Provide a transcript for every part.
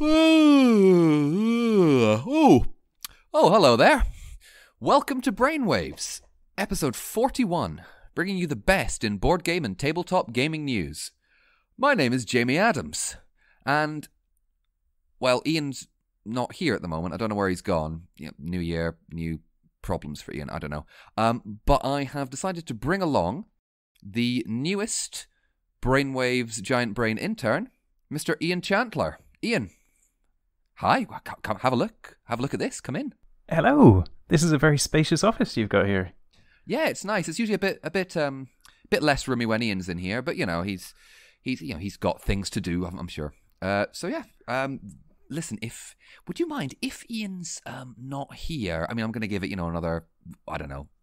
Oh, hello there. Welcome to Brainwaves, episode 41, bringing you the best in board game and tabletop gaming news. My name is Jamie Adams, and, well, Ian's not here at the moment. I don't know where he's gone. New year, new problems for Ian, I don't know. But I have decided to bring along the newest Brainwaves Giant Brain intern, Mr. Iain Chantler. Ian, hi, come have a look. Have a look at this. Come in. Hello. This is a very spacious office you've got here. Yeah, it's nice. It's usually a bit less roomy when Ian's in here, but he's got things to do, I'm sure. Listen, would you mind if Ian's not here? I mean, I'm going to give it another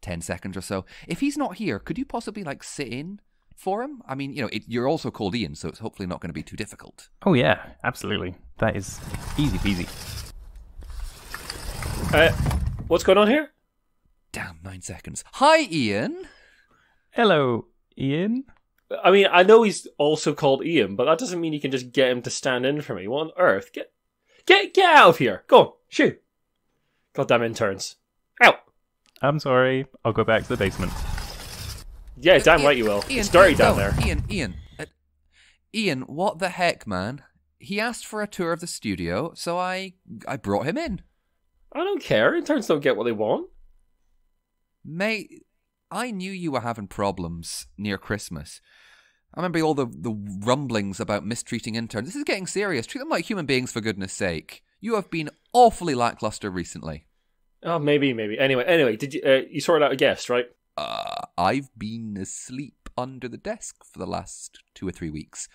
10 seconds or so. If he's not here, could you possibly sit in for him? I mean, you're also called Ian, so it's hopefully not going to be too difficult. Oh yeah, absolutely. That is easy peasy. What's going on here? Damn, 9 seconds. Hi, Ian. Hello, Ian. I mean, I know he's also called Ian, but that doesn't mean you can just get him to stand in for me. What on earth? Get out of here. Go on, shoot. Goddamn interns. Out. I'm sorry. I'll go back to the basement. Yeah, damn right you will. It's dirty down there. Ian, what the heck, man? He asked for a tour of the studio, so I brought him in. I don't care. Interns don't get what they want. Mate, I knew you were having problems near Christmas. I remember all the rumblings about mistreating interns. This is getting serious. Treat them like human beings, for goodness sake. You have been awfully lackluster recently. Oh, maybe. Anyway, did you sorted out a guest, right? I've been asleep under the desk for the last 2 or 3 weeks.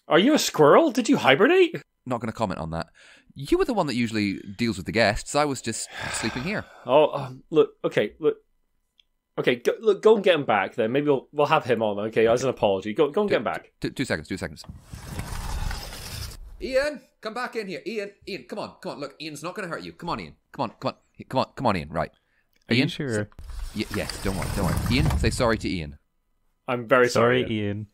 Are you a squirrel? Did you hibernate? Not going to comment on that. You were the one that usually deals with the guests. I was just sleeping here. Look, go and get him back then. Maybe we'll have him on, okay, as an apology. Go and get him back. 2 seconds. Ian, come back in here. Ian, come on. Look, Ian's not going to hurt you. Come on, Ian. Come on, Ian. Right. Are Ian? You sure? Yes, don't worry. Ian, say sorry to Ian. I'm very sorry, Ian.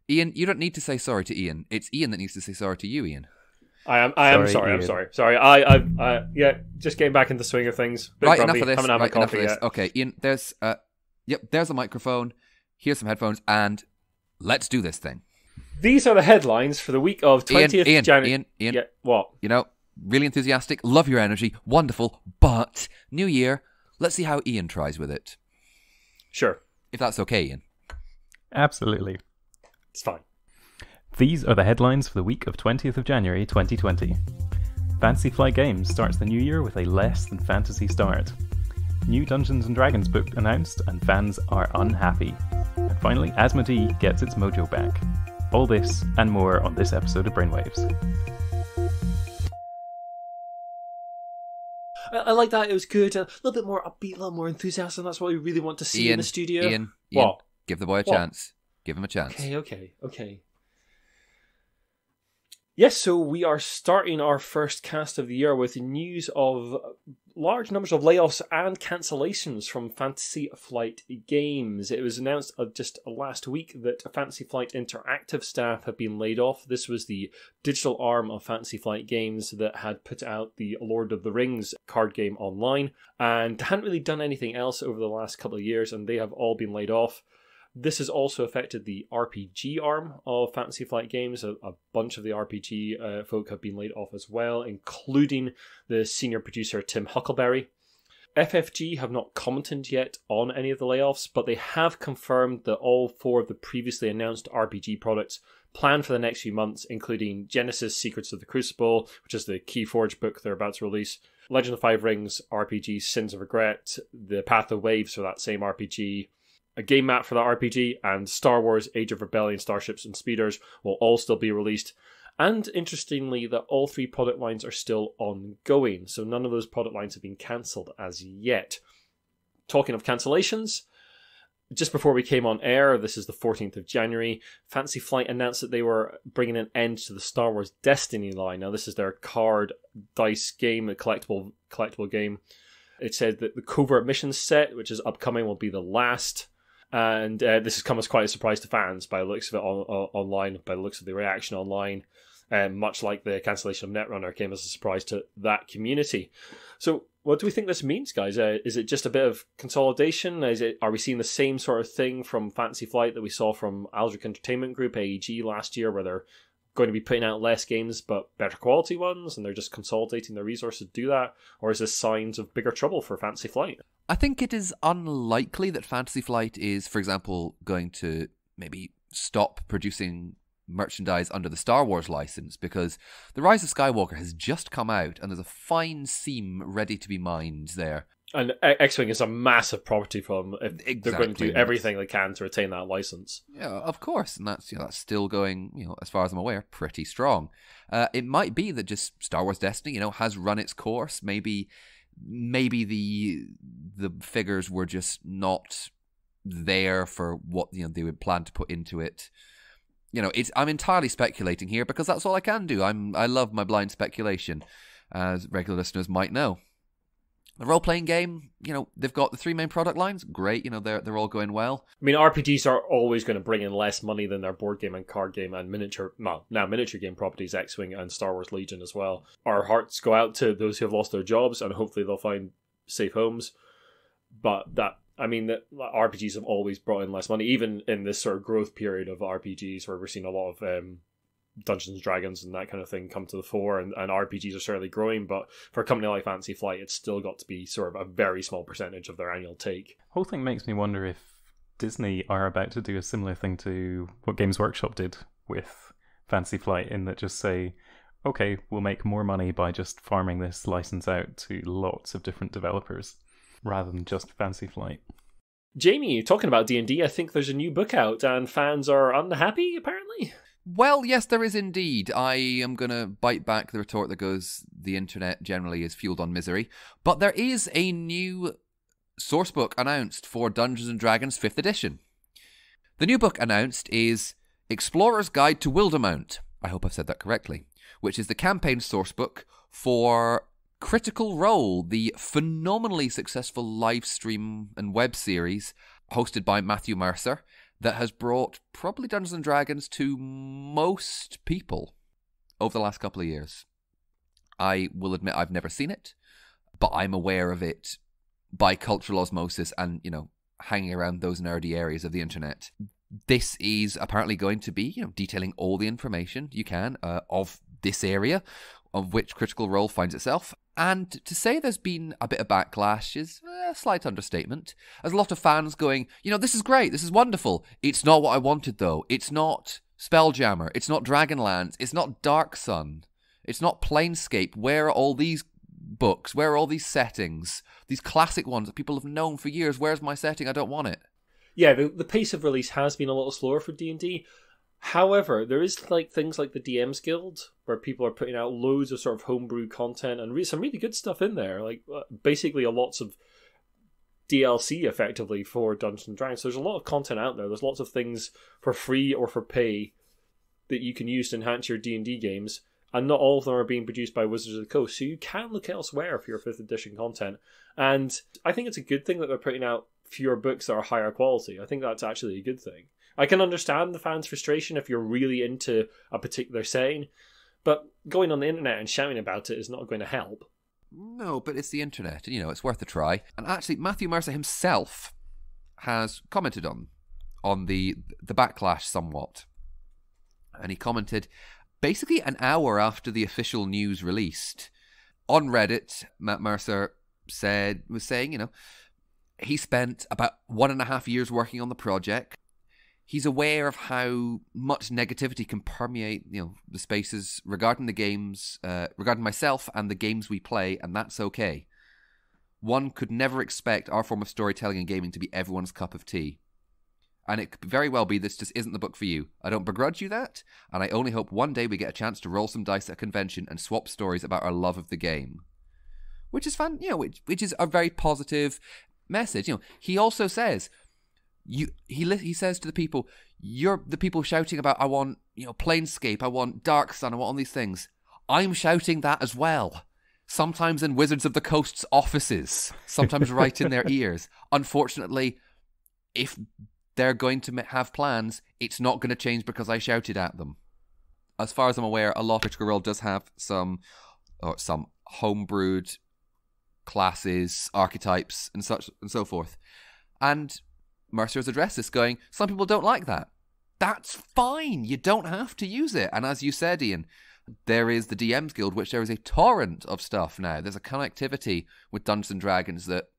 Ian, you don't need to say sorry to Ian. It's Ian that needs to say sorry to you, Ian. I am sorry. Ian. I'm sorry. Sorry. Yeah, just getting back into the swing of things. Right, grumpy. enough of this. Haven't had my coffee yet. Okay, Ian, there's a microphone. Here's some headphones, and let's do this thing. These are the headlines for the week of 20th January. Ian. Yeah, what? Really enthusiastic. Love your energy. Wonderful. But New Year. Let's see how Ian tries with it. Sure. If that's okay, Ian. Absolutely. It's fine. These are the headlines for the week of 20th of January 2020. Fantasy Flight Games starts the new year with a less than fantasy start. New Dungeons & Dragons book announced and fans are unhappy. And finally, Asmodee gets its mojo back. All this and more on this episode of Brainwaves. I like that. It was good. A little bit more upbeat, a little more enthusiasm. That's what we really want to see in the studio. Ian, what? Give the boy a chance. Give him a chance. Okay. Yes, so we are starting our first cast of the year with news of large numbers of layoffs and cancellations from Fantasy Flight Games. It was announced just last week that Fantasy Flight Interactive staff have been laid off. This was the digital arm of Fantasy Flight Games that had put out the Lord of the Rings card game online and hadn't really done anything else over the last couple of years, and they have all been laid off. This has also affected the RPG arm of Fantasy Flight Games. A bunch of the RPG folk have been laid off as well, including the senior producer Tim Huckleberry. FFG have not commented yet on any of the layoffs, but they have confirmed that all 4 of the previously announced RPG products planned for the next few months, including Genesis Secrets of the Crucible, which is the Keyforge book they're about to release, Legend of Five Rings RPG Sins of Regret, the Path of Waves for that same RPG, a game map for that RPG, and Star Wars Age of Rebellion Starships and Speeders will all still be released. And interestingly, that all 3 product lines are still ongoing, so none of those product lines have been cancelled as yet. Talking of cancellations, just before we came on air, this is the 14th of January, Fantasy Flight announced that they were bringing an end to the Star Wars Destiny line. Now, this is their card dice game, a collectible game. It said that the Covert Missions set, which is upcoming, will be the last. And this has come as quite a surprise to fans by the looks of it online, by the looks of the reaction online. Much like the cancellation of Netrunner came as a surprise to that community. So what do we think this means, guys? Is it just a bit of consolidation? Are we seeing the same sort of thing from Fantasy Flight that we saw from Aldrich Entertainment Group, AEG, last year, where they're going to be putting out less games but better quality ones, and they're just consolidating their resources to do that? Or is this signs of bigger trouble for Fantasy Flight? I think it is unlikely that Fantasy Flight is, for example, going to maybe stop producing merchandise under the Star Wars license, because The Rise of Skywalker has just come out and there's a fine seam ready to be mined there. And X-Wing is a massive property for them. If they're going to do everything they can to retain that license. Yeah, of course, and that's that's still going, as far as I'm aware, pretty strong. It might be that just Star Wars Destiny, has run its course. Maybe the figures were just not there for what they would plan to put into it. I'm entirely speculating here because that's all I can do. I love my blind speculation, as regular listeners might know. The role-playing game, they've got the 3 main product lines. Great, they're all going well. I mean, RPGs are always going to bring in less money than their board game and card game and miniature game properties, X-Wing and Star Wars Legion as well. Our hearts go out to those who have lost their jobs, and hopefully they'll find safe homes. But that RPGs have always brought in less money, even in this sort of growth period of RPGs where we're seeing a lot of Dungeons & Dragons and that kind of thing come to the fore, and RPGs are certainly growing, but for a company like Fantasy Flight, it's still got to be sort of a very small percentage of their annual take. Whole thing makes me wonder if Disney are about to do a similar thing to what Games Workshop did with Fantasy Flight, in that just say, okay, we'll make more money by just farming this license out to lots of different developers, rather than just Fantasy Flight. Jamie, talking about D&D, I think there's a new book out, and fans are unhappy, apparently. Well, yes, there is indeed. I am going to bite back the retort that goes, the internet generally is fueled on misery. But there is a new sourcebook announced for Dungeons & Dragons 5th edition. The new book announced is Explorer's Guide to Wildermount. I hope I've said that correctly. Which is the campaign sourcebook for Critical Role, the phenomenally successful live stream and web series hosted by Matthew Mercer, that has brought probably Dungeons & Dragons to most people over the last couple of years. I will admit I've never seen it, but I'm aware of it by cultural osmosis and, hanging around those nerdy areas of the internet. This is apparently going to be, detailing all the information you can of this area of which Critical Role finds itself. And to say there's been a bit of backlash is a slight understatement. There's a lot of fans going, this is great, this is wonderful. It's not what I wanted, though. It's not Spelljammer. It's not Dragonlance. It's not Dark Sun. It's not Planescape. Where are all these books? Where are all these settings? These classic ones that people have known for years. Where's my setting? I don't want it. Yeah, the pace of release has been a little slower for D&D. However, there is things like the DMs Guild, where people are putting out loads of sort of homebrew content and some really good stuff in there. Basically, lots of DLC effectively for Dungeons & Dragons. So there's a lot of content out there. There's lots of things for free or for pay that you can use to enhance your D&D games, and not all of them are being produced by Wizards of the Coast. So you can look elsewhere for your 5th edition content. And I think it's a good thing that they're putting out fewer books that are higher quality. I think that's actually a good thing. I can understand the fans' frustration if you're really into a particular setting, but going on the internet and shouting about it is not going to help. No, but it's the internet, and it's worth a try. And actually, Matthew Mercer himself has commented on the backlash somewhat. And he commented basically an hour after the official news released. On Reddit, Matt Mercer was saying, he spent about 1.5 years working on the project. He's aware of how much negativity can permeate, the spaces regarding the games, regarding myself and the games we play, and that's okay. One could never expect our form of storytelling and gaming to be everyone's cup of tea. And it could very well be this just isn't the book for you. I don't begrudge you that, and I only hope one day we get a chance to roll some dice at a convention and swap stories about our love of the game. Which is fun, which is a very positive message. He also says, he says to the people, you're the people shouting about, I want, Planescape, I want Dark Sun, I want all these things. I'm shouting that as well. Sometimes in Wizards of the Coast's offices, sometimes right in their ears. Unfortunately, if they're going to have plans. It's not going to change because I shouted at them. As far as I'm aware, a lot of Critical Role does have some homebrewed classes, archetypes, and such and so forth. And Mercer has addressed this, going, some people don't like that. That's fine. You don't have to use it. And as you said, Ian, there is the DMs Guild, which there is a torrent of stuff now. There's a connectivity with Dungeons and Dragons that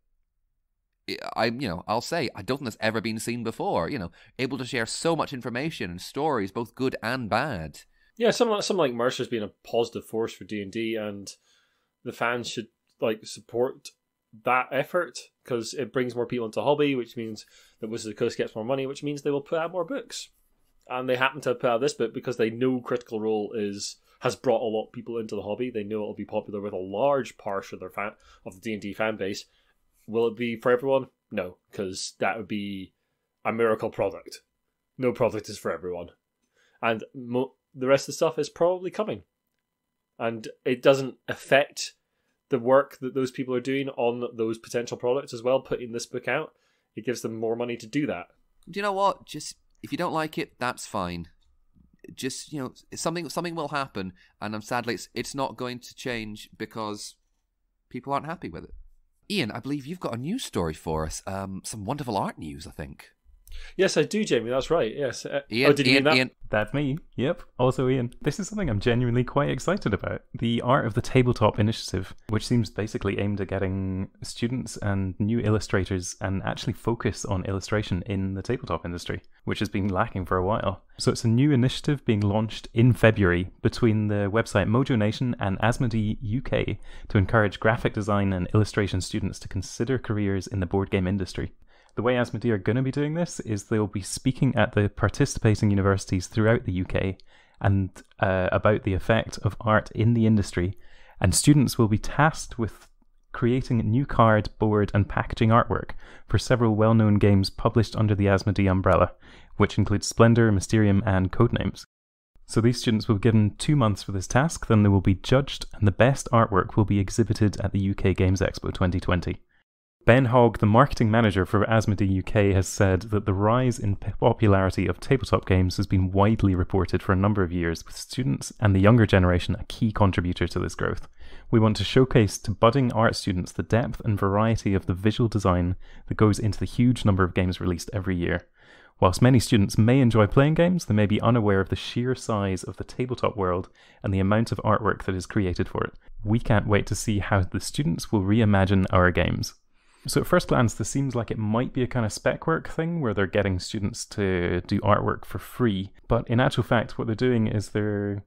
I'll say I don't think that's ever been seen before. Able to share so much information and stories, both good and bad. Yeah, something like Mercer's been a positive force for D&D, and the fans should support that effort, because it brings more people into the hobby, which means that Wizards of the Coast gets more money, which means they will put out more books. And they happen to put out this book because they know Critical Role has brought a lot of people into the hobby. They know it'll be popular with a large portion of the D&D fan base. Will it be for everyone? No, because that would be a miracle product. No product is for everyone. And the rest of the stuff is probably coming. And it doesn't affect the work that those people are doing on those potential products as well, putting this book out. It gives them more money to do that. Do you know what? Just, if you don't like it, that's fine. Just, something will happen, and sadly it's not going to change because people aren't happy with it. Ian, I believe you've got a news story for us. Some wonderful art news, I think. Yes, I do, Jamie. That's right. Yes. Ian, did you mean that? Ian. That's me. Yep. Also Ian. This is something I'm genuinely quite excited about. The Art of the Tabletop Initiative, which seems basically aimed at getting students and new illustrators and actually focus on illustration in the tabletop industry, which has been lacking for a while. So it's a new initiative being launched in February between the website Mojo Nation and Asmodee UK to encourage graphic design and illustration students to consider careers in the board game industry. The way Asmodee are going to be doing this is they'll be speaking at the participating universities throughout the UK and about the effect of art in the industry, and students will be tasked with creating new card, board and packaging artwork for several well-known games published under the Asmodee umbrella, which includes Splendor, Mysterium and Codenames. So these students will be given 2 months for this task, then they will be judged, and the best artwork will be exhibited at the UK Games Expo 2020. Ben Hogg, the marketing manager for Asmodee UK, has said that the rise in popularity of tabletop games has been widely reported for a number of years, with students and the younger generation a key contributor to this growth. We want to showcase to budding art students the depth and variety of the visual design that goes into the huge number of games released every year. Whilst many students may enjoy playing games, they may be unaware of the sheer size of the tabletop world and the amount of artwork that is created for it. We can't wait to see how the students will reimagine our games. So at first glance, this seems like it might be a kind of spec work thing where they're getting students to do artwork for free. But in actual fact, what they're doing is they're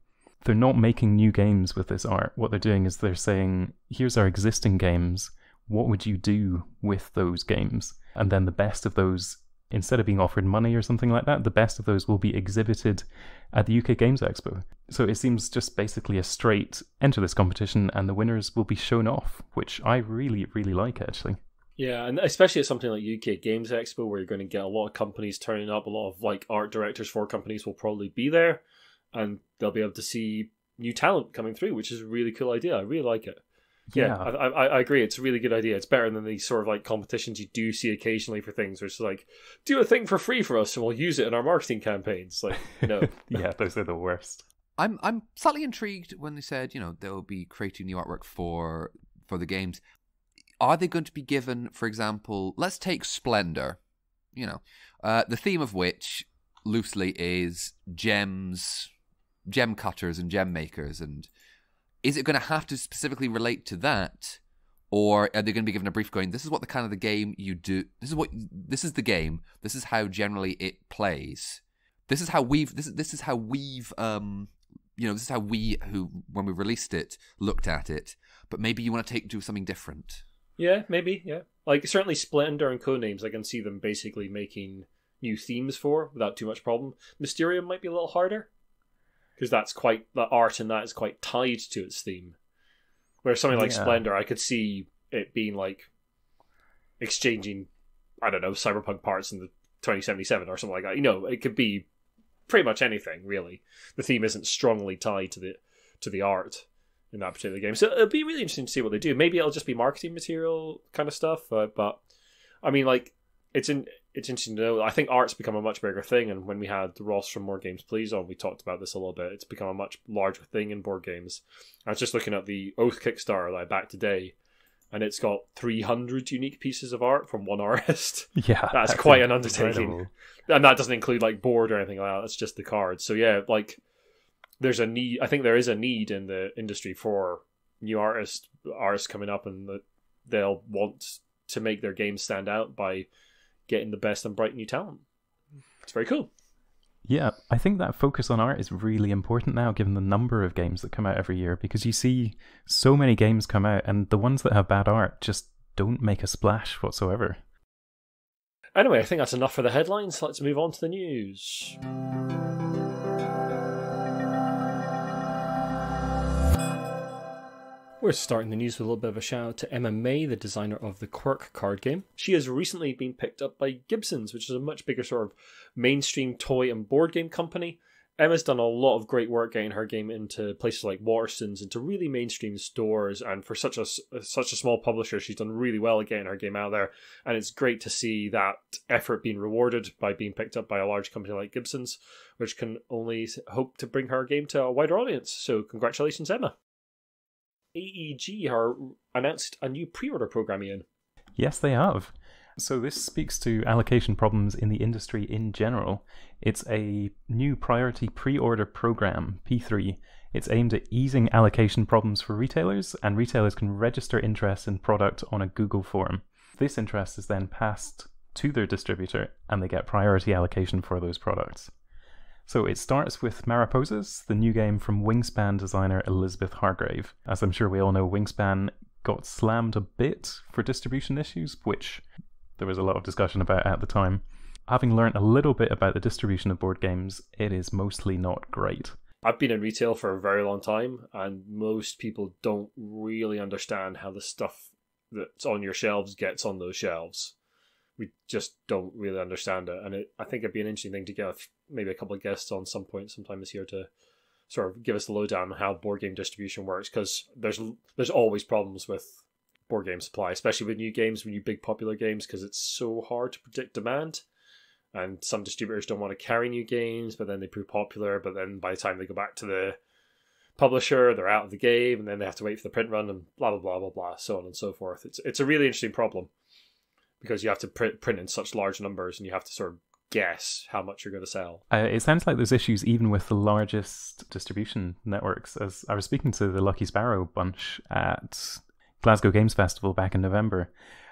not making new games with this art. What they're doing is they're saying, here's our existing games. What would you do with those games? And then the best of those, instead of being offered money or something like that, the best of those will be exhibited at the UK Games Expo. So it seems just basically a straight enter this competition and the winners will be shown off, which I really, really like actually. Yeah, and especially at something like UK Games Expo, where you're going to get a lot of companies turning up, a lot of art directors for companies will probably be there, and they'll be able to see new talent coming through, which is a really cool idea. I really like it. Yeah, I agree. It's a really good idea. It's better than these sort of competitions you do see occasionally for things where it's do a thing for free for us and we'll use it in our marketing campaigns. No. Yeah, those are the worst. I'm slightly intrigued when they said, they'll be creating new artwork for the games. Are they going to be given, for example, let's take Splendor, the theme of which loosely is gems, gem cutters and gem makers, and is it going to have to specifically relate to that, or are they going to be given a brief going, this is what the kind of the game you do, this is the game, this is how generally it plays, this is how we when we released it looked at it, but maybe you want to do something different. Yeah, maybe, yeah. Certainly Splendor and Codenames, I can see them basically making new themes for without too much problem. Mysterium might be a little harder, because the art in that is quite tied to its theme. Whereas something like Splendor, I could see it being exchanging, I don't know, cyberpunk parts in the 2077 or something like that. It could be pretty much anything, really. The theme isn't strongly tied to the art in that particular game. So it'll be really interesting to see what they do. Maybe it'll just be marketing material kind of stuff, but I mean, it's it's interesting to know. I think art's become a much bigger thing, and when we had Ross from More Games Please on, we talked about this a little bit. It's become a much larger thing in board games. I was just looking at the Oath Kickstarter that I backed today, and it's got 300 unique pieces of art from one artist. Yeah, that's quite an undertaking. Incredible. And that doesn't include like board or anything like that. That's just the cards. So yeah, like there's a need. I think there is a need in the industry for new artists coming up, and they'll want to make their games stand out by getting the best and bright new talent. It's very cool. Yeah, I think that focus on art is really important now, given the number of games that come out every year, because you see so many games come out, and the ones that have bad art just don't make a splash whatsoever. Anyway, I think that's enough for the headlines. Let's move on to the news. We're starting the news with a little bit of a shout out to Emma May, the designer of the Quirk card game. She has recently been picked up by Gibsons, which is a much bigger sort of mainstream toy and board game company. Emma's done a lot of great work getting her game into places like Waterstones, into really mainstream stores, and for such a small publisher, she's done really well at getting her game out there, and it's great to see that effort being rewarded by being picked up by a large company like Gibsons, which can only hope to bring her game to a wider audience. So congratulations, Emma. AEG are announced a new pre-order program, Iain. Yes, they have. So this speaks to allocation problems in the industry in general. It's a new priority pre-order program, P3. It's aimed at easing allocation problems for retailers, and retailers can register interest in product on a Google form. This interest is then passed to their distributor, and they get priority allocation for those products. So it starts with Mariposas, the new game from Wingspan designer Elizabeth Hargrave. As I'm sure we all know, Wingspan got slammed a bit for distribution issues, which there was a lot of discussion about at the time. Having learnt a little bit about the distribution of board games, it is mostly not great. I've been in retail for a very long time, and most people don't really understand how the stuff that's on your shelves gets on those shelves. We just don't really understand it, and I think it'd be an interesting thing to get maybe a couple of guests on sometime this year to sort of give us the lowdown on how board game distribution works, because there's always problems with board game supply, especially with new games, with new big popular games, because it's so hard to predict demand, and some distributors don't want to carry new games, but then they prove popular, but then by the time they go back to the publisher, they're out of the game, and then they have to wait for the print run, and blah blah blah blah blah, so on and so forth. It's a really interesting problem, because you have to print in such large numbers, and you have to sort of guess how much you're going to sell. It sounds like there's issues even with the largest distribution networks. As I was speaking to the Lucky Sparrow bunch at Glasgow Games Festival back in November,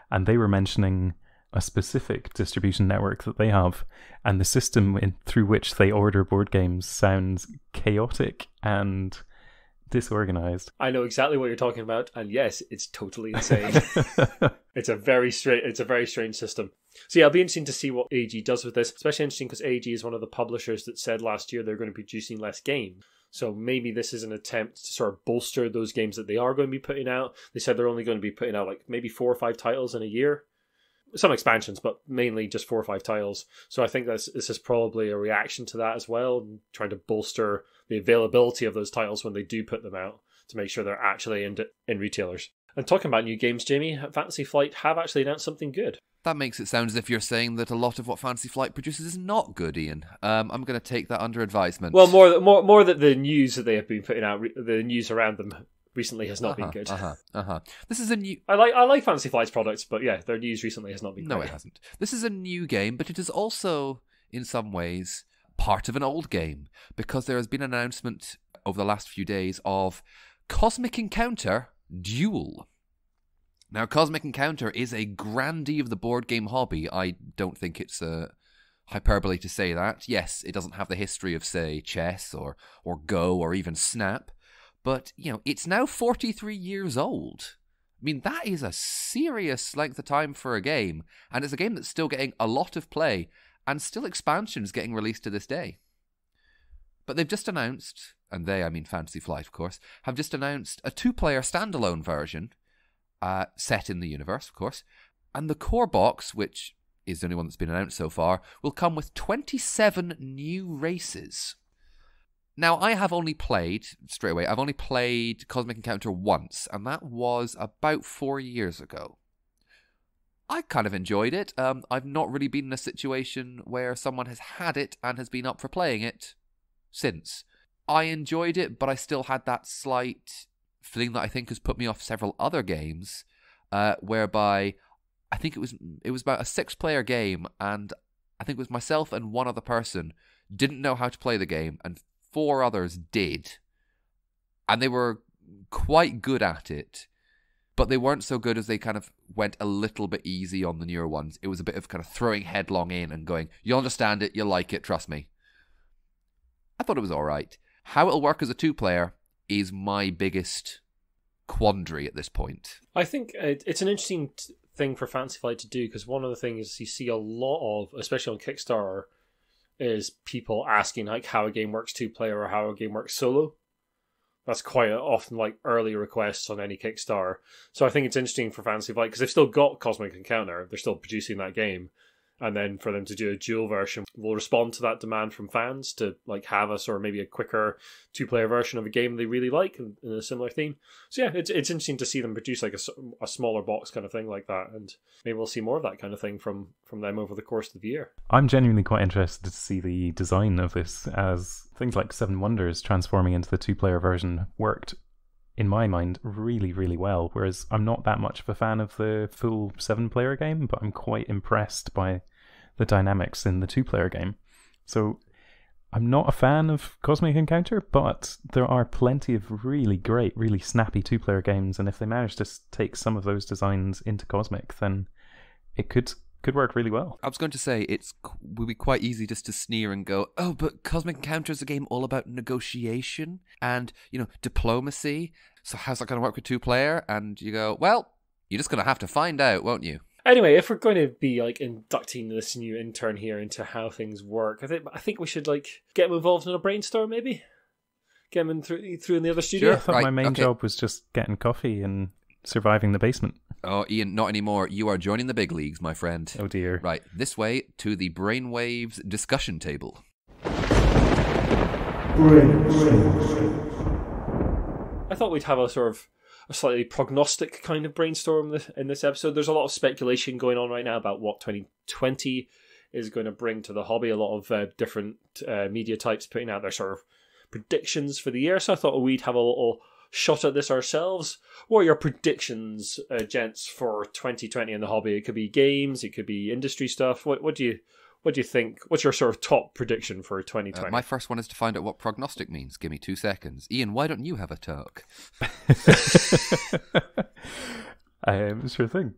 and they were mentioning a specific distribution network that they have, and the system through which they order board games sounds chaotic and disorganized. I know exactly what you're talking about, and yes, it's totally insane. It's a very strange system. So yeah, it'll be interesting to see what AEG does with this, especially interesting because AEG is one of the publishers that said last year they're going to be producing less games. So maybe this is an attempt to sort of bolster those games that they are going to be putting out. They said they're only going to be putting out like maybe 4 or 5 titles in a year. Some expansions, but mainly just 4 or 5 titles. So I think this is probably a reaction to that as well, trying to bolster the availability of those titles when they do put them out to make sure they're actually in retailers. And talking about new games, Jamie, Fantasy Flight have actually announced something good. That makes it sound as if you're saying that a lot of what Fantasy Flight produces is not good, Iain. I'm going to take that under advisement. Well, more that the news that they have been putting out, the news around them recently has not been good. This is a new... I like Fantasy Flight's products, but yeah, their news recently has not been good. No, it hasn't. This is a new game, but it is also, in some ways, part of an old game, because there has been an announcement over the last few days of Cosmic Encounter Duel. Now, Cosmic Encounter is a grandee of the board game hobby. I don't think it's a hyperbole to say that. Yes, it doesn't have the history of, say, chess or Go or even Snap, but, you know, it's now 43 years old. I mean, that is a serious length of time for a game, and it's a game that's still getting a lot of play, and still expansions getting released to this day. But they've just announced, and they, I mean Fantasy Flight, of course, have just announced a 2-player standalone version, set in the universe, of course, and the core box, which is the only one that's been announced so far, will come with 27 new races. Now, I have only played, straight away, I've only played Cosmic Encounter once, and that was about 4 years ago. I kind of enjoyed it. I've not really been in a situation where someone has had it and has been up for playing it since. I enjoyed it, but I still had that slight feeling that I think has put me off several other games, whereby I think it was about a 6-player game, and I think it was myself and one other person didn't know how to play the game, and 4 others did. And they were quite good at it, but they weren't so good as they kind of went a little bit easy on the newer ones. It was a bit of kind of throwing headlong in and going, you'll understand it, you'll like it, trust me. I thought it was alright. How it'll work as a 2-player is my biggest quandary at this point. I think it's an interesting thing for Fantasy Flight to do, because one of the things you see a lot of, especially on Kickstarter, is people asking like how a game works 2-player or how a game works solo. That's quite often like early requests on any Kickstarter. So I think it's interesting for Fantasy Flight, because they've still got Cosmic Encounter, they're still producing that game, and then for them to do a dual version will respond to that demand from fans to like have a sort of maybe a quicker 2-player version of a game they really like in a similar theme. So yeah, it's interesting to see them produce like a smaller box kind of thing like that, and maybe we'll see more of that kind of thing from them over the course of the year. I'm genuinely quite interested to see the design of this, as things like 7 Wonders transforming into the 2-player version worked, in my mind, really, really well, whereas I'm not that much of a fan of the full 7-player game, but I'm quite impressed by the dynamics in the 2-player game. So I'm not a fan of Cosmic Encounter, but there are plenty of really great, really snappy 2-player games, and if they manage to take some of those designs into Cosmic, then it could work really well. I was going to say, would be quite easy just to sneer and go, oh, but Cosmic Encounter is a game all about negotiation and, diplomacy. So how's that going to work with 2-player? And you go, well, you're just going to have to find out, won't you? Anyway, if we're going to be like inducting this new intern here into how things work, I think we should like get him involved in a brainstorm, maybe get him in through in the other studio. Sure, I thought my main job was just getting coffee and surviving the basement. Oh, Ian, not anymore. You are joining the big leagues, my friend. Oh dear. Right, this way to the Brainwaves discussion table. I thought we'd have a sort of a slightly prognostic kind of brainstorm in this episode. There's a lot of speculation going on right now about what 2020 is going to bring to the hobby. A lot of different media types putting out their sort of predictions for the year. So I thought we'd have a little shot at this ourselves. What are your predictions, gents, for 2020 in the hobby? It could be games, it could be industry stuff. What do you think? What's your sort of top prediction for 2020? My first one is to find out what prognostic means. Give me 2 seconds. Ian, why don't you have a talk? Sure thing.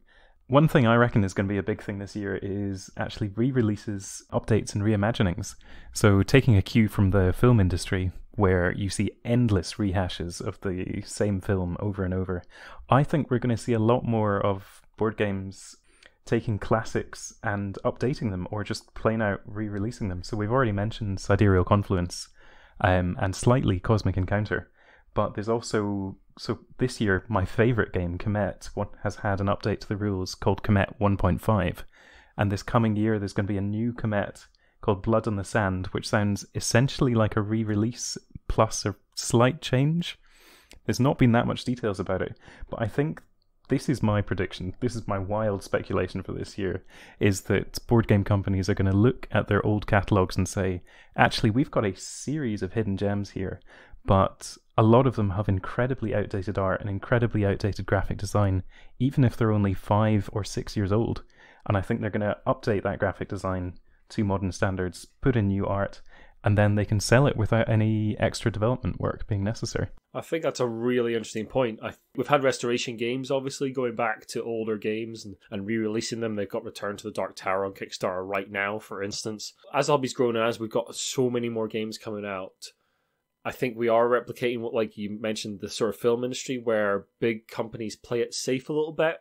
One thing I reckon is going to be a big thing this year is actually re-releases, updates and reimaginings. So taking a cue from the film industry, where you see endless rehashes of the same film over and over, I think we're going to see a lot more of board games taking classics and updating them, or just plain out re-releasing them. So we've already mentioned Sidereal Confluence and slightly Cosmic Encounter, but there's also, so this year my favourite game, Comet, has had an update to the rules called Comet 1.5, and this coming year there's going to be a new Comet called Blood on the Sand, which sounds essentially like a re-release plus a slight change. There's not been that much details about it, but I think this is my prediction, this is my wild speculation for this year, is that board game companies are going to look at their old catalogues and say, actually, we've got a series of hidden gems here, but a lot of them have incredibly outdated art and incredibly outdated graphic design, even if they're only 5 or 6 years old. And I think they're going to update that graphic design to modern standards, put in new art, and then they can sell it without any extra development work being necessary. I think that's a really interesting point. We've had restoration games, obviously, going back to older games and re-releasing them. They've got Return to the Dark Tower on Kickstarter right now, for instance. As hobby's grown and as we've got so many more games coming out, I think we are replicating what, like you mentioned, the sort of film industry where big companies play it safe a little bit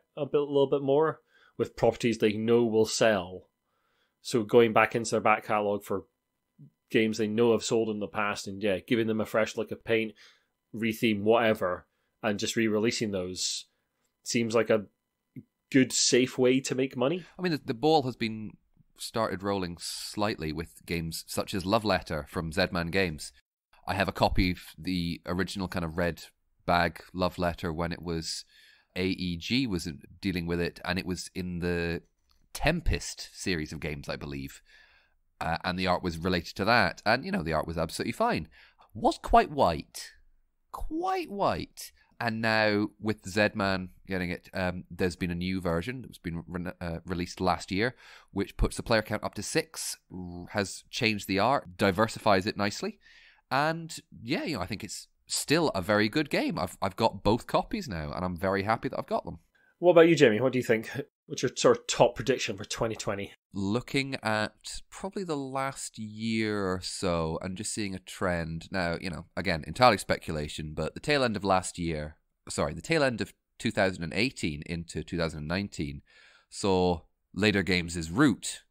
more with properties they know will sell. So going back into their back catalogue for games they know have sold in the past, and giving them a fresh lick of paint, retheme, whatever, and just re-releasing those seems like a good, safe way to make money. I mean, the ball has been started rolling slightly with games such as Love Letter from Z-Man Games. I have a copy of the original kind of red bag Love Letter when it was AEG was dealing with it, and it was in the Tempest series of games, I believe. And the art was related to that. And, the art was absolutely fine. Was quite white. Quite white. And now, with Z-Man getting it, there's been a new version that's been released last year, which puts the player count up to 6, has changed the art, diversifies it nicely. And, I think it's still a very good game. I've got both copies now, and I'm very happy that I've got them. What about you, Jamie? What do you think? What's your sort of top prediction for 2020? Looking at probably the last year or so and just seeing a trend. Now, again, entirely speculation, but the tail end of 2018 into 2019 saw later games' Root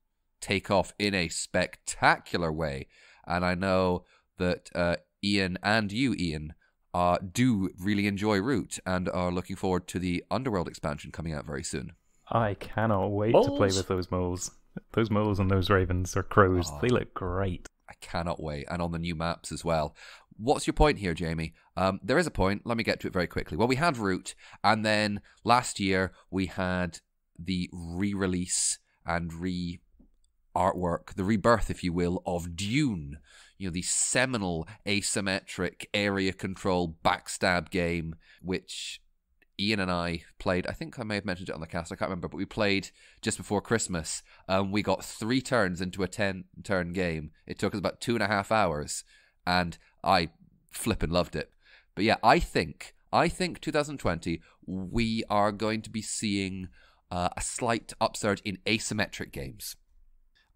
take off in a spectacular way. And I know that Ian and you, Ian, do really enjoy Root and are looking forward to the Underworld expansion coming out very soon. I cannot wait to play with those moles. Those moles and those ravens or crows, they look great. I cannot wait. And on the new maps as well. What's your point here, Jamie? There is a point. Let me get to it very quickly. Well, we had Root, and then last year we had the re-release and re-artwork, the rebirth, if you will, of Dune. The seminal asymmetric area control backstab game, which Ian and I played. I think I may have mentioned it on the cast, I can't remember, but we played just before Christmas. We got 3 turns into a 10-turn game. It took us about 2.5 hours, and I flippin' loved it. But yeah, I think 2020, we are going to be seeing a slight upsurge in asymmetric games.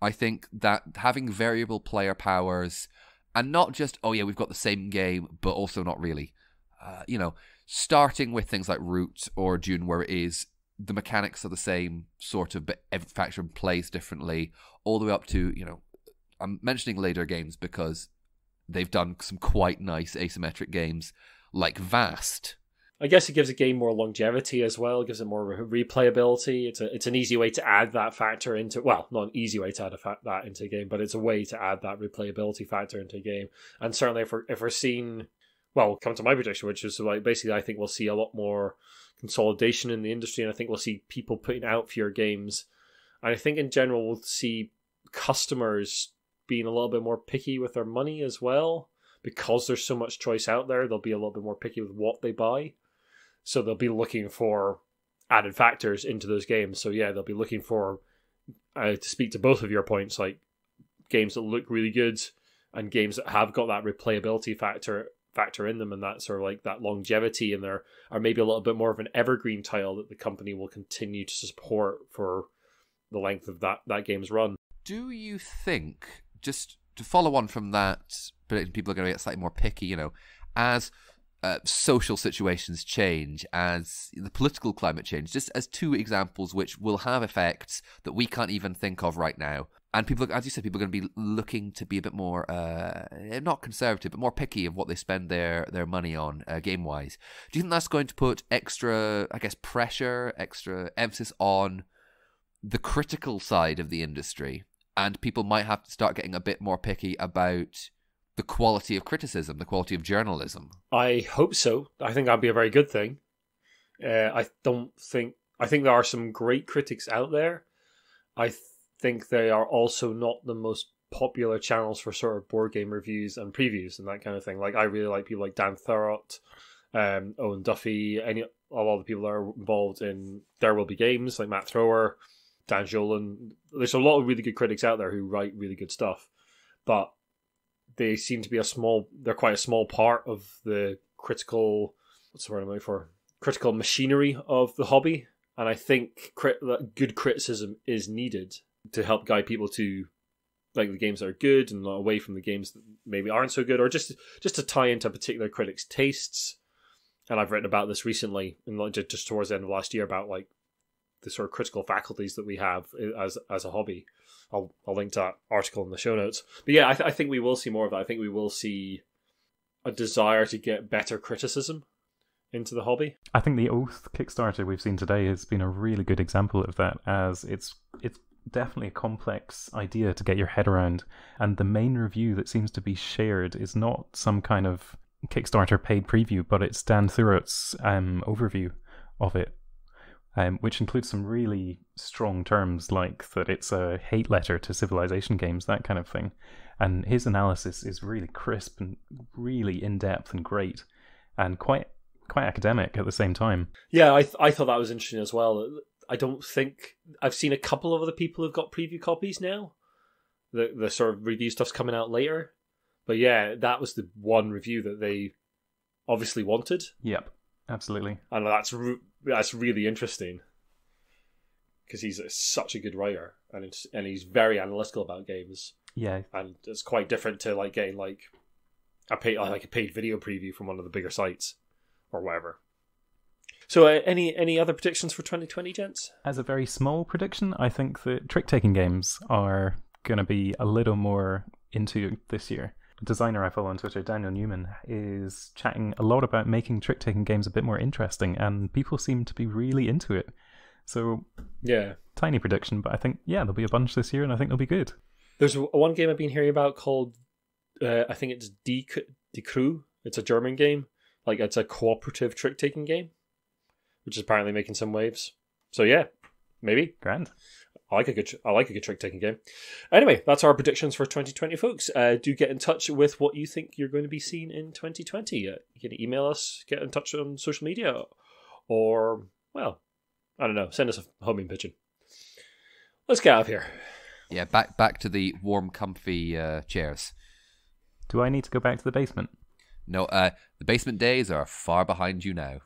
I think that having variable player powers, and not just, we've got the same game, but also not really. Starting with things like Root or Dune, where it is the mechanics are the same sort of, but every faction plays differently, all the way up to, I'm mentioning later games because they've done some quite nice asymmetric games, like Vast. I guess it gives a game more longevity as well. It gives it more replayability. It's an easy way to add that factor into... Well, not an easy way to add that into a game, but it's a way to add that replayability factor into a game. And certainly if we're seeing... Well, come to my prediction, which is like basically I think we'll see a lot more consolidation in the industry, and I think we'll see people putting out fewer games. And I think in general we'll see customers being a little bit more picky with their money as well. Because there's so much choice out there, they'll be a little bit more picky with what they buy. So they'll be looking for added factors into those games. So yeah, they'll be looking for, to speak to both of your points, like games that look really good and games that have got that replayability factor in them, and that sort of like that longevity in there, or maybe a little bit more of an evergreen title that the company will continue to support for the length of that game's run. Do you think, just to follow on from that, people are going to get slightly more picky, as social situations change, as the political climate change, just as 2 examples which will have effects that we can't even think of right now. And people, as you said, people are going to be looking to be a bit more, not conservative, but more picky of what they spend their money on, game-wise. Do you think that's going to put extra, pressure, extra emphasis on the critical side of the industry? And people might have to start getting a bit more picky about the quality of criticism, the quality of journalism. I hope so. I think that'd be a very good thing. I think there are some great critics out there. I think they are also not the most popular channels for sort of board game reviews and previews and that kind of thing. Like I really like people like Dan Thurrott, Owen Duffy, a lot of the people that are involved in There Will Be Games, like Matt Thrower, Dan Jolin. There's a lot of really good critics out there who write really good stuff, but they seem to be they're quite a small part of the critical, what's the word I'm looking for? Critical machinery of the hobby. And I think good criticism is needed to help guide people to like the games that are good and not away from the games that maybe aren't so good, or just to tie into a particular critic's tastes. And I've written about this recently, and just towards the end of last year, about like the sort of critical faculties that we have as a hobby. I'll link to that article in the show notes. But yeah, I think we will see more of that. I think we will see a desire to get better criticism into the hobby. I think the Oath Kickstarter we've seen today has been a really good example of that, as it's definitely a complex idea to get your head around, and the main review that seems to be shared is not some kind of Kickstarter paid preview, but it's Dan Thurrott's overview of it, which includes some really strong terms like that it's a hate letter to civilization games, that kind of thing. And his analysis is really crisp and really in-depth and great, and quite academic at the same time. Yeah, I thought that was interesting as well. I don't think I've seen a couple of other people who've got preview copies now. The sort of review stuff's coming out later. But yeah, that was the one review that they obviously wanted. Yep, absolutely. And that's really interesting. Because he's such a good writer. And he's very analytical about games. Yeah. And it's quite different to like getting like a paid video preview from one of the bigger sites. Or whatever. So any other predictions for 2020, gents? As a very small prediction, I think that trick-taking games are going to be a little more into this year. The designer I follow on Twitter, Daniel Newman, is chatting a lot about making trick-taking games a bit more interesting, and people seem to be really into it. So, yeah, tiny prediction, but I think, there'll be a bunch this year, and I think they'll be good. There's one game I've been hearing about called, I think it's Die Crew. It's a German game. Like, it's a cooperative trick-taking game, which is apparently making some waves. So yeah, maybe. Grand. I like a good trick-taking game. Anyway, that's our predictions for 2020, folks. Do get in touch with what you think you're going to be seeing in 2020. You can email us, get in touch on social media, or, well, I don't know, send us a homing pigeon. Let's get out of here. Yeah, back to the warm, comfy chairs. Do I need to go back to the basement? No, the basement days are far behind you now.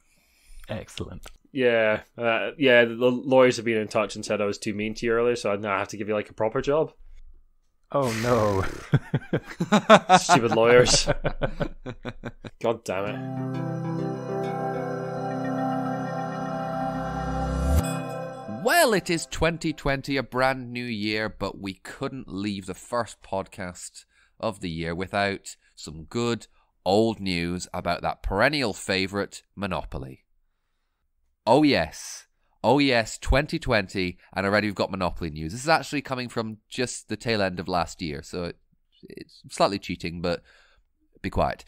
Excellent. Yeah, the lawyers have been in touch and said I was too mean to you earlier, so now I have to give you like a proper job. Oh no. Stupid lawyers. God damn it. Well, it is 2020, a brand new year, but we couldn't leave the first podcast of the year without some good old news about that perennial favourite, Monopoly. Oh yes, 2020, and already we've got Monopoly news. This is actually coming from just the tail end of last year, so it's slightly cheating, but be quiet.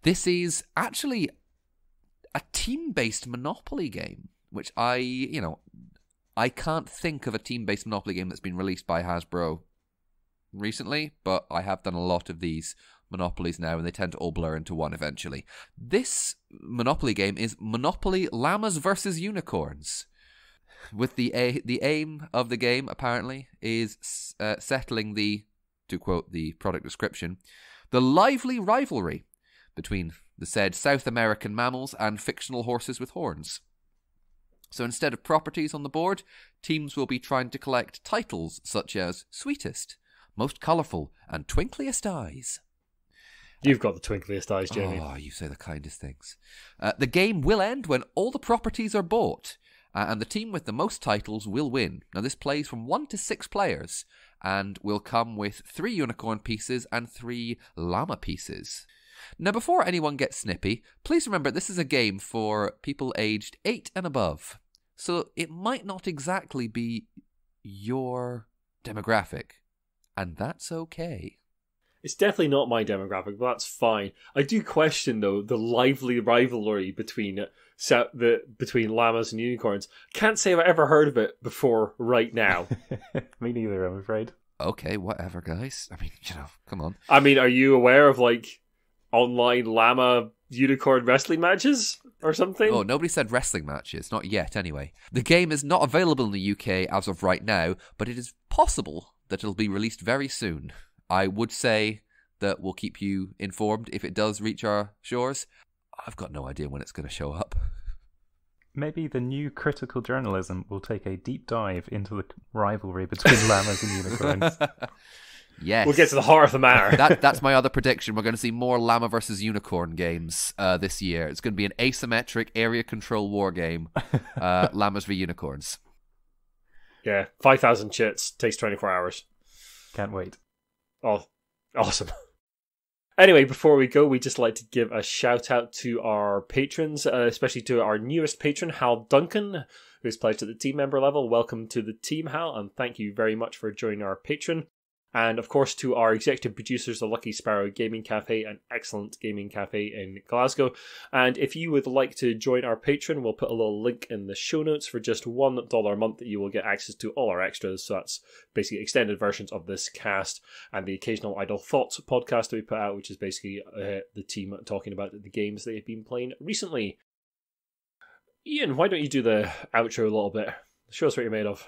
This is actually a team-based Monopoly game, which I can't think of a team-based Monopoly game that's been released by Hasbro recently, but I have done a lot of these Monopolies now, and they tend to all blur into one eventually. This Monopoly game is Monopoly Llamas versus Unicorns, with the aim of the game, apparently, is settling the, to quote the product description, the lively rivalry between the said South American mammals and fictional horses with horns. So instead of properties on the board, teams will be trying to collect titles such as Sweetest, Most Colourful, and Twinkliest Eyes. You've got the twinkliest eyes, Jamie. Oh, you say the kindest things. The game will end when all the properties are bought, and the team with the most titles will win. Now, this plays from 1 to 6 players, and will come with 3 unicorn pieces and 3 llama pieces. Now, before anyone gets snippy, please remember this is a game for people aged 8 and above, so it might not exactly be your demographic, and that's okay. It's definitely not my demographic, but that's fine. I do question, though, the lively rivalry between llamas and unicorns. Can't say I've ever heard of it before right now. Me neither, I'm afraid. Okay, whatever, guys. I mean, come on. I mean, are you aware of, like, online llama unicorn wrestling matches or something? Oh, nobody said wrestling matches. Not yet, anyway. The game is not available in the UK as of right now, but it is possible that it'll be released very soon. I would say that we'll keep you informed if it does reach our shores. I've got no idea when it's going to show up. Maybe the new critical journalism will take a deep dive into the rivalry between llamas and unicorns. Yes. We'll get to the heart of the matter. That's my other prediction. We're going to see more llama versus unicorn games this year. It's going to be an asymmetric area control war game. Llamas v unicorns. Yeah, 5,000 chits, takes 24 hours. Can't wait. Oh, awesome. Anyway, before we go, we'd just like to give a shout out to our patrons, especially to our newest patron, Hal Duncan, who's pledged at the team member level. Welcome to the team, Hal, and thank you very much for joining our Patreon. And of course to our executive producers, the Lucky Sparrow Gaming Cafe, an excellent gaming cafe in Glasgow. And if you would like to join our Patreon, we'll put a little link in the show notes. For just $1 a month, you will get access to all our extras. So that's basically extended versions of this cast and the occasional Idle Thoughts podcast that we put out, which is basically the team talking about the games they've been playing recently. Ian, why don't you do the outro a little bit? Show us what you're made of.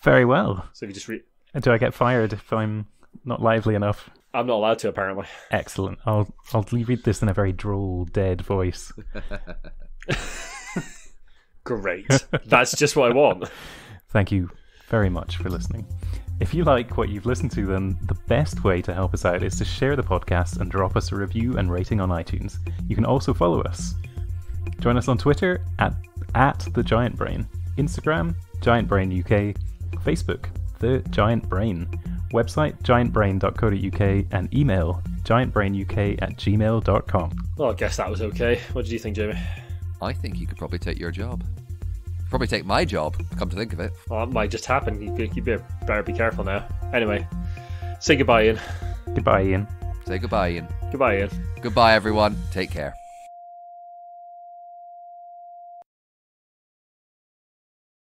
Very well. So if you just Do I get fired if I'm not lively enough? I'm not allowed to, apparently. Excellent. I'll read this in a very droll, dead voice. Great. That's just what I want. Thank you very much for listening. If you like what you've listened to, then the best way to help us out is to share the podcast and drop us a review and rating on iTunes. You can also follow us. Join us on Twitter at The Giant Brain, Instagram, Giant Brain UK, Facebook, The Giant Brain, website giantbrain.co.uk, and email giantbrainuk@gmail.com. Well, I guess that was okay. What did you think, Jamie? I think you could probably take your job. Probably take my job, come to think of it. Well, that might just happen. You better be careful now. Anyway, say goodbye, Ian. Goodbye, Ian. Say goodbye, Ian. Goodbye, Ian. Goodbye, everyone. Take care.